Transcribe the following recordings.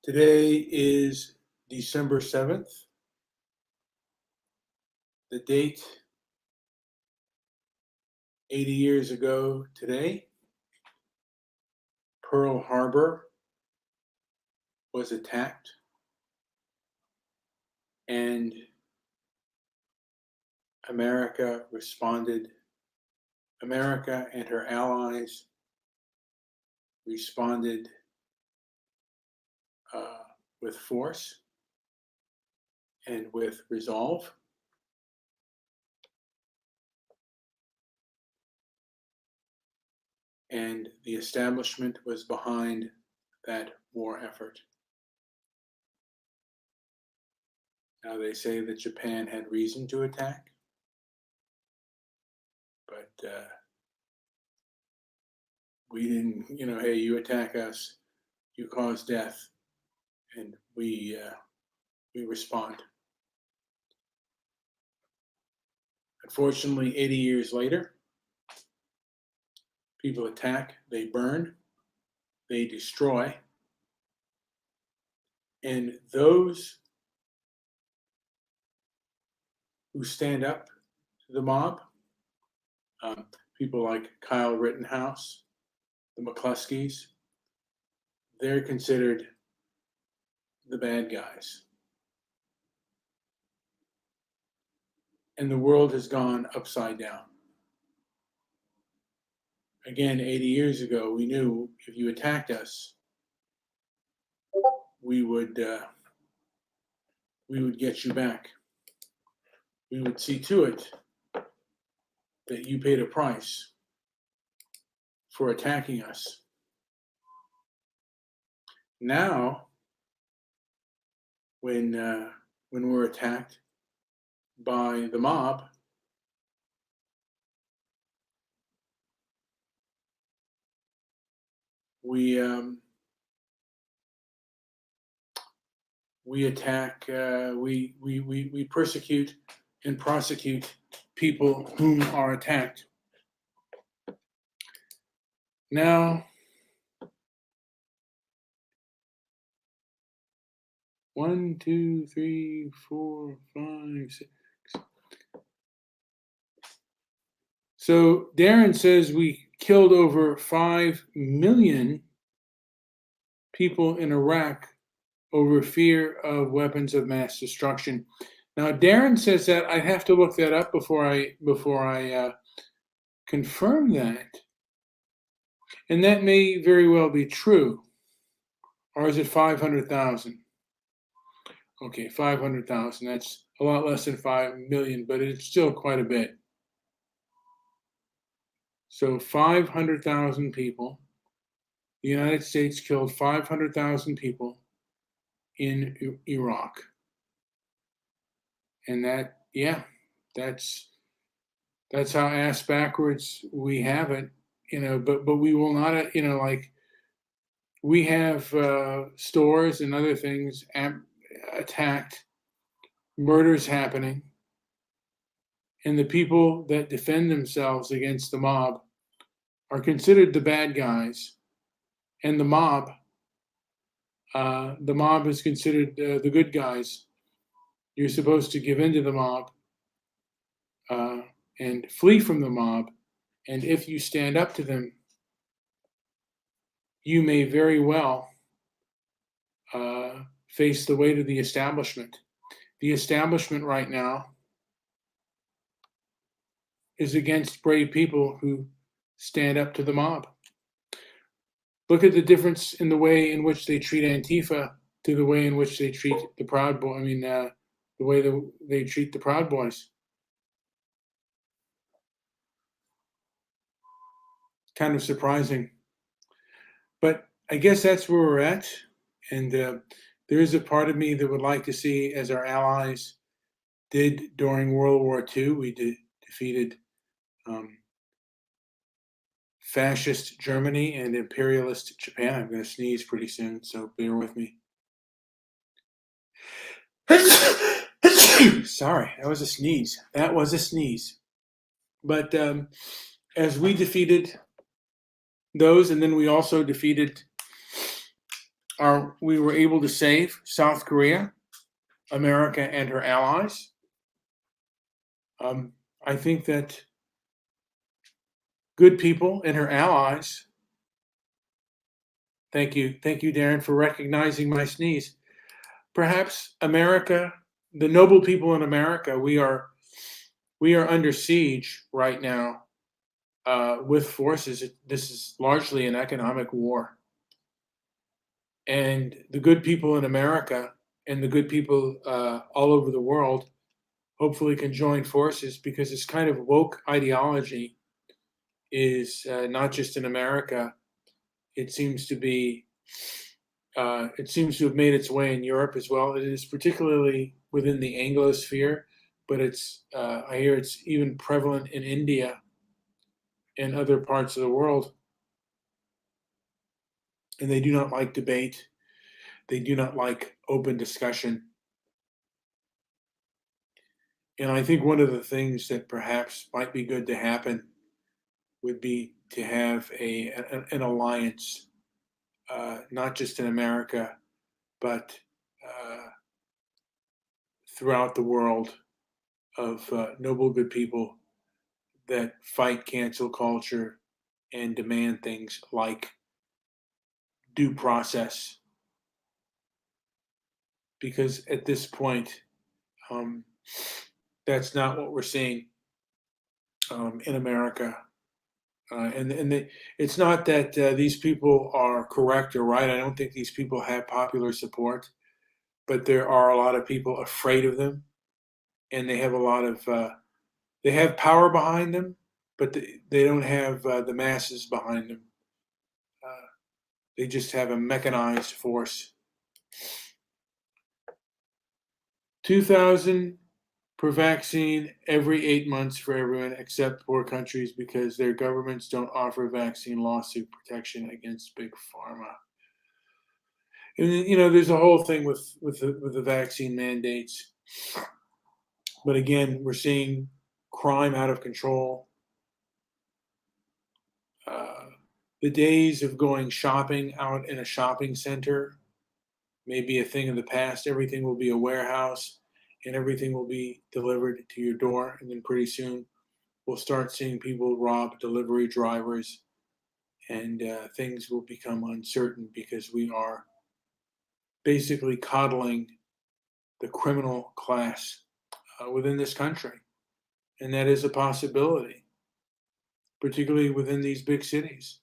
Today is December 7th. The date, 80 years ago today, Pearl Harbor was attacked, and America and her allies responded with force and with resolve. And the establishment was behind that war effort. Now, they say that Japan had reason to attack, but we didn't, hey, you attack us, you cause death, and we respond. Unfortunately, 80 years later, people attack, they burn, they destroy, and those who stand up to the mob, people like Kyle Rittenhouse, the McCluskeys, they're considered the bad guys. And the world has gone upside down. Again, 80 years ago, we knew if you attacked us, we would get you back. We would see to it that you paid a price for attacking us. Now, when we're attacked by the mob, we attack, we persecute and prosecute people whom are attacked. Now, 1, 2, 3, 4, 5, 6. So Darren says we killed over 5 million people in Iraq over fear of weapons of mass destruction. Now, Darren says that. I have to look that up before I confirm that. And that may very well be true. Or is it 500,000? Okay, 500,000. That's a lot less than 5 million, but it's still quite a bit. So 500,000 people. The United States killed 500,000 people in Iraq. And that's how ass backwards we have it, but we will not, we have stores and other things attacked, murders happening, and the people that defend themselves against the mob are considered the bad guys, and the mob is considered the good guys. You're supposed to give in to the mob and flee from the mob, and if you stand up to them, you may very well face the weight of the establishment. The establishment right now is against brave people who stand up to the mob. Look at the difference in the way in which they treat Antifa to the way in which they treat the Proud Boys. The way they treat the Proud Boys. Kind of surprising. But I guess that's where we're at. And there is a part of me that would like to see, as our allies did during World War II, we defeated fascist Germany and imperialist Japan. I'm going to sneeze pretty soon, so bear with me. Sorry, that was a sneeze. But as we defeated those, and then we also defeated we were able to save South Korea, America, and her allies. I think that good people and her allies. Thank you, Darren, for recognizing my sneeze. Perhaps America, the noble people in America, we are under siege right now with forces. This is largely an economic war, and the good people in America and the good people all over the world hopefully can join forces, because this kind of woke ideology is not just in America. It seems to be. It seems to have made its way in Europe as well. It is particularly within the Anglosphere, but I hear it's even prevalent in India and other parts of the world. And they do not like debate. They do not like open discussion. And I think one of the things that perhaps might be good to happen would be to have an alliance, not just in America, but throughout the world, of noble, good people that fight cancel culture and demand things like due process. Because at this point, um, that's not what we're seeing in America. It's not that these people are correct or right. I don't think these people have popular support, but there are a lot of people afraid of them, and they have a lot of they have power behind them, but they don't have the masses behind them. They just have a mechanized force. 2,000 per vaccine every 8 months for everyone except poor countries, because their governments don't offer vaccine lawsuit protection against big pharma. And there's a whole thing with the vaccine mandates. But again, we're seeing crime out of control. The days of going shopping out in a shopping center may be a thing of the past. Everything will be a warehouse, and everything will be delivered to your door. And then pretty soon we'll start seeing people rob delivery drivers, and things will become uncertain, because we are basically coddling the criminal class within this country. And that is a possibility, particularly within these big cities.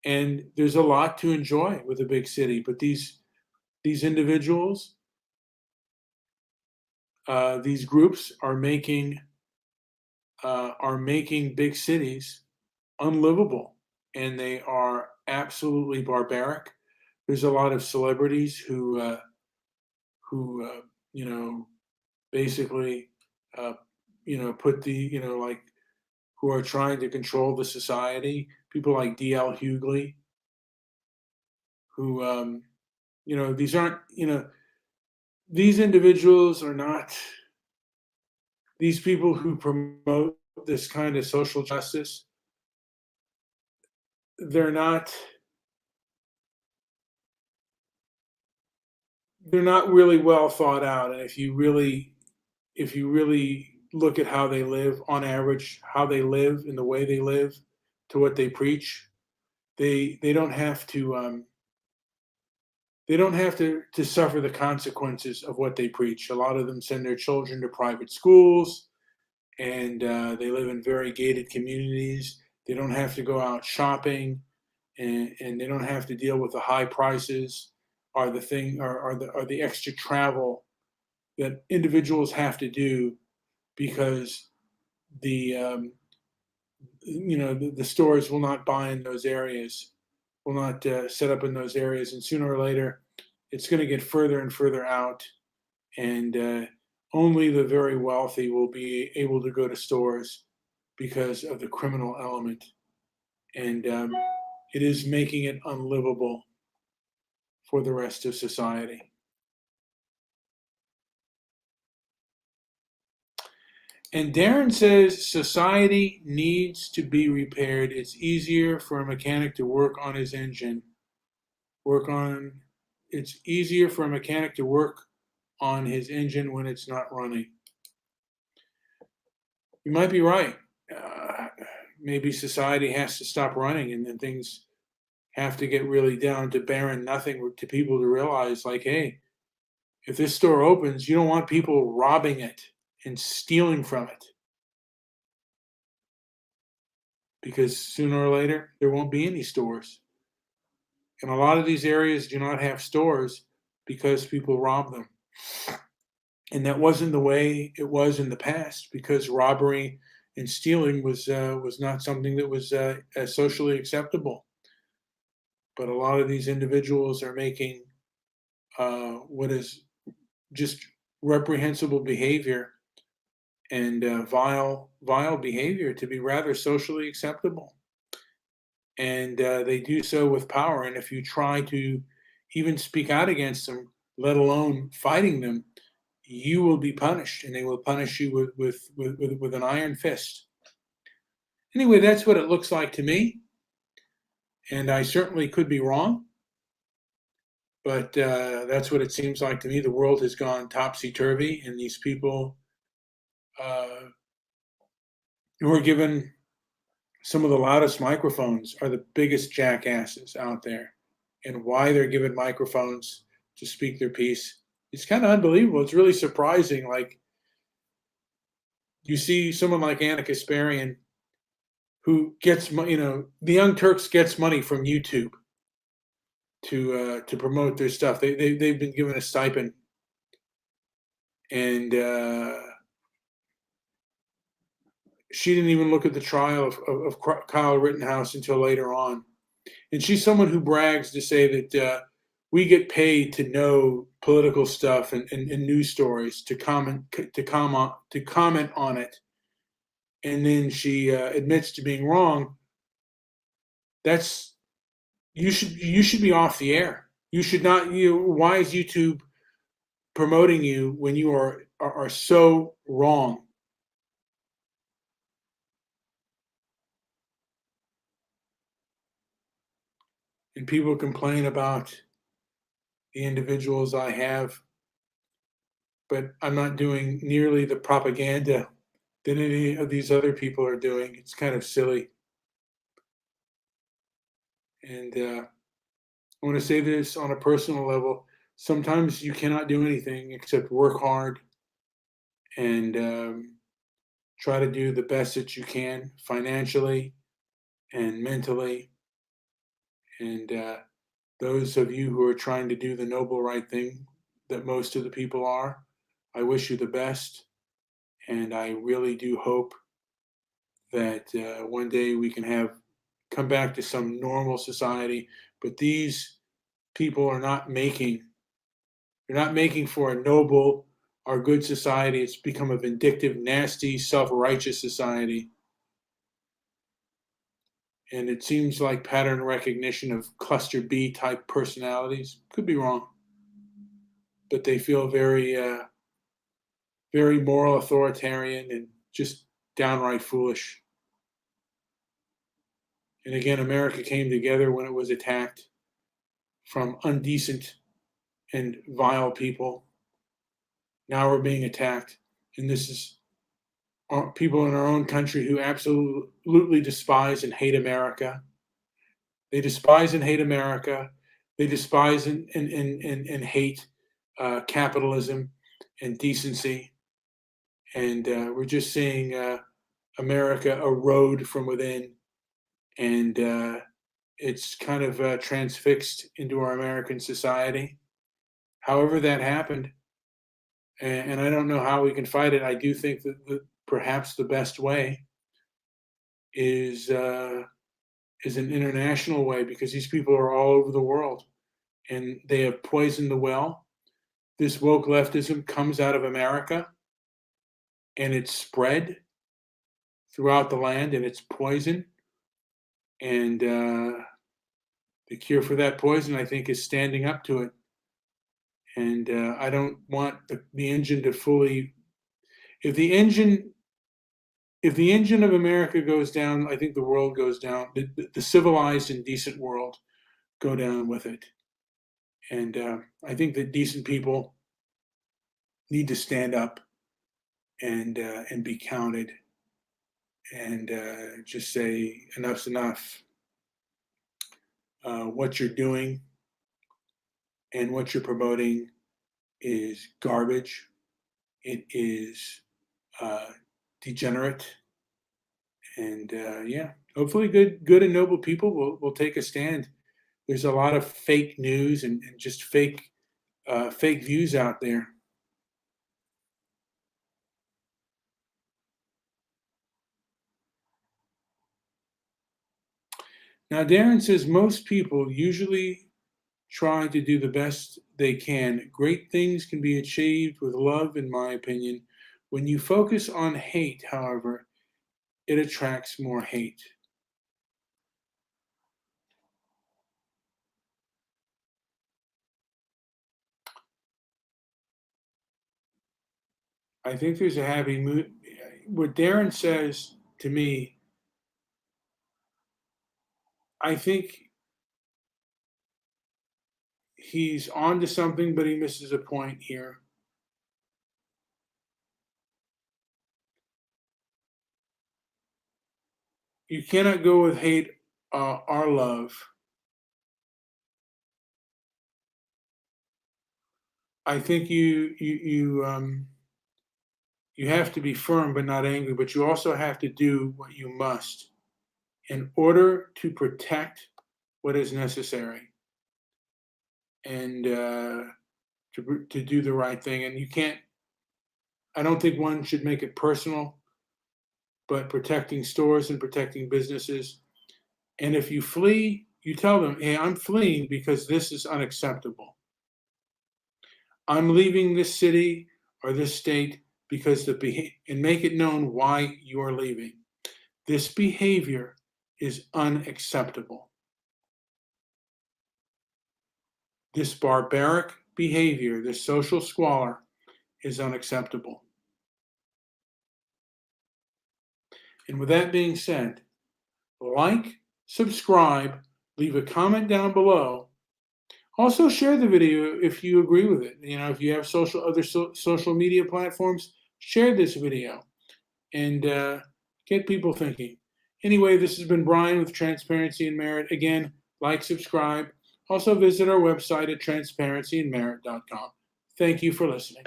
And there's a lot to enjoy with a big city, but these individuals, these groups are making big cities unlivable, and they are absolutely barbaric. There's a lot of celebrities who basically put like, who are trying to control the society. People like D.L. Hughley, who these aren't these individuals are not these people who promote this kind of social justice. They're not really well thought out. And if you really look at how they live, on average, how they live and the way they live to what they preach, they don't have to to suffer the consequences of what they preach. A lot of them send their children to private schools, and they live in very gated communities. They don't have to go out shopping, and they don't have to deal with the high prices or the extra travel that individuals have to do, because the the stores will not buy in those areas, will not set up in those areas, and sooner or later, it's going to get further and further out, and only the very wealthy will be able to go to stores because of the criminal element, and it is making it unlivable for the rest of society. And Darren says society needs to be repaired. It's easier for a mechanic to work on his engine, work on it's easier for a mechanic to work on his engine when it's not running. You might be right. Uh, Maybe society has to stop running, and then things have to get really down to barren nothing to people to realize, like, hey, if this store opens, you don't want people robbing it and stealing from it, because sooner or later there won't be any stores. And a lot of these areas do not have stores because people rob them. And that wasn't the way it was in the past, because robbery and stealing was not something that was as socially acceptable. But a lot of these individuals are making what is just reprehensible behavior and vile behavior to be rather socially acceptable. And they do so with power. And if you try to even speak out against them, let alone fighting them, you will be punished, and they will punish you with an iron fist. Anyway, that's what it looks like to me, and I certainly could be wrong, but that's what it seems like to me. The world has gone topsy-turvy, and these people uh, who are given some of the loudest microphones are the biggest jackasses out there. And why they're given microphones to speak their piece, it's kind of unbelievable. It's really surprising. Like, you see someone like Anna Kasparian, who gets, the Young Turks gets money from YouTube to promote their stuff. They've been given a stipend, and she didn't even look at the trial of Kyle Rittenhouse until later on. And she's someone who brags to say that we get paid to know political stuff and news stories, to comment on it, and then she admits to being wrong. That's you should be off the air. You should not. Why is YouTube promoting you when you are so wrong? And people complain about the individuals I have, but I'm not doing nearly the propaganda that any of these other people are doing. It's kind of silly. And I want to say this on a personal level. Sometimes you cannot do anything except work hard and try to do the best that you can financially and mentally. And those of you who are trying to do the noble right thing that most of the people are, I wish you the best. And I really do hope that one day we can come back to some normal society. But these people are not making, they're not making for a noble or good society. It's become a vindictive, nasty, self-righteous society. And it seems like pattern recognition of cluster B type personalities. Could be wrong, but they feel very, very moral authoritarian and just downright foolish. And again, America came together when it was attacked from undecent and vile people. Now we're being attacked, and this is people in our own country who absolutely despise and hate America. They despise and hate America. They despise and hate capitalism and decency. And we're just seeing America erode from within. And it's kind of transfixed into our American society. However that happened, and I don't know how we can fight it. I do think that perhaps the best way is an international way, because these people are all over the world, and they have poisoned the well. This woke leftism comes out of America, and it's spread throughout the land, and it's poison. And the cure for that poison, I think, is standing up to it. And I don't want the engine to fully. If the engine of America goes down, I think the world goes down. The civilized and decent world go down with it. And I think that decent people need to stand up and be counted and just say enough's enough. What you're doing and what you're promoting is garbage. It is degenerate, and yeah, hopefully, good and noble people will take a stand. There's a lot of fake news and just fake views out there. Now, Darren says most people usually try to do the best they can. Great things can be achieved with love, in my opinion. When you focus on hate, however, it attracts more hate. I think there's a happy mood. What Darren says to me, I think he's on to something, but he misses a point here. You cannot go with hate or love. I think you have to be firm but not angry, but you also have to do what you must in order to protect what is necessary and to do the right thing. And you can't. I don't think one should make it personal, but protecting stores and protecting businesses. And if you flee, you tell them, "Hey, I'm fleeing because this is unacceptable. I'm leaving this city or this state because and make it known why you are leaving. This behavior is unacceptable. This barbaric behavior, this social squalor, is unacceptable." And with that being said, like, subscribe, leave a comment down below. Also, share the video if you agree with it. If you have social media platforms, share this video and get people thinking. Anyway, this has been Brian with Transparency and Merit. Again, like, subscribe. Also, visit our website at transparencyandmerit.com. Thank you for listening.